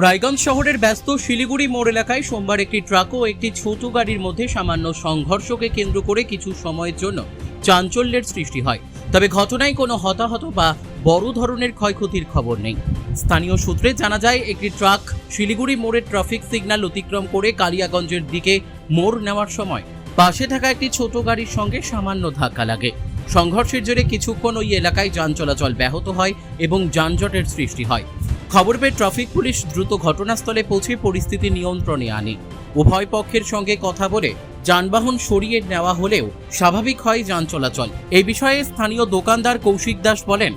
রায়গঞ্জ শহরের ব্যস্ত শিলিগুড়ি মোড় এলাকায় সোমবার একটি ট্রাক ও একটি ছোট গাড়ির মধ্যে সামান্য সংঘর্ষকে কেন্দ্র করে কিছু সময়ের জন্য চাঞ্চল্যের সৃষ্টি হয়। তবে ঘটনায় কোনো হতাহত বা বড় ধরনের ক্ষয়ক্ষতির খবর নেই। স্থানীয় সূত্রে জানা যায়, একটি ট্রাক শিলিগুড়ি মোড়ের ট্রাফিক সিগন্যাল অতিক্রম করে কালিয়াগঞ্জের দিকে মোড় নেওয়ার সময় পাশে থাকা একটি ছোট গাড়ির সঙ্গে সামান্য ধাক্কা লাগে। সংঘর্ষের জেরে কিছুক্ষণ ওই এলাকায় যান চলাচল ব্যাহত হয় এবং যানজটের সৃষ্টি হয়। খবর পেয়ে ট্রাফিক পুলিশ দ্রুত ঘটনাস্থলে পৌঁছে পরিস্থিতি নিয়ন্ত্রণে আনে। উভয় পক্ষের সঙ্গে কথা বলে যানবাহন সরিয়ে নেওয়া হলেও স্বাভাবিক হয় যান চলাচল। এই বিষয়ে স্থানীয় দোকানদার কৌশিক দাস বলেন,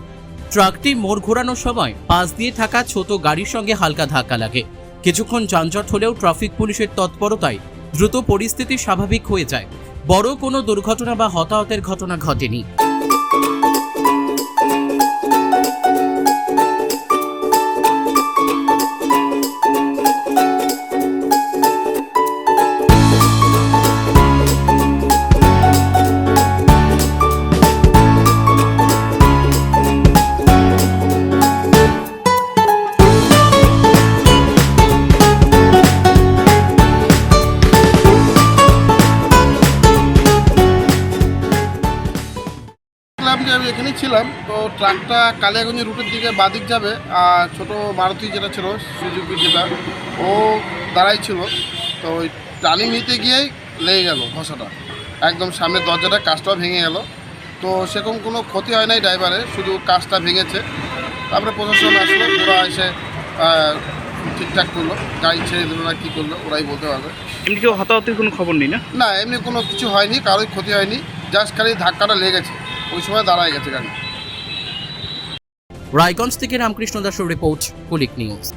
ট্রাকটি মোড় ঘোরানোর সময় পাশ দিয়ে থাকা ছোট গাড়ির সঙ্গে হালকা ধাক্কা লাগে। কিছুক্ষণ যানজট হলেও ট্রাফিক পুলিশের তৎপরতায় দ্রুত পরিস্থিতি স্বাভাবিক হয়ে যায়। বড় কোনো দুর্ঘটনা বা হতাহতের ঘটনা ঘটেনি। যে আমি এখানেই ছিলাম, তো ট্রাকটা কালিয়াগঞ্জ রুটের দিকে বাদিক যাবে, আর ছোটো মারুতি যেটা ছিল সুজুকি, যেটা ও দাঁড়াই ছিল, তো ওই টার্নিং নিতে গিয়েই লেগে গেল ঘষাটা, একদম সামনের দরজাটা কাঁচটাও ভেঙে গেল। তো সেরকম কোনো ক্ষতি হয় নাই ড্রাইভারের, শুধু কাঁচটা ভেঙেছে। তারপরে প্রশাসন আসলো, ওরা এসে ঠিকঠাক করলো, গাড়ি ছেড়ে দিল না কী করলো ওরাই বলতে পারবে। এমনি কেউ হতাহতের কোনো খবর নেই না? না, এমনি কোনো কিছু হয়নি, কারোই ক্ষতি হয়নি, জাস্ট খালি ধাক্কাটা লেগেছে, ওই সময় দাঁড়ায় গেছে গাড়ি। রায়গঞ্জ থেকে রামকৃষ্ণ দাসের রিপোর্ট, কুলিক নিউজ।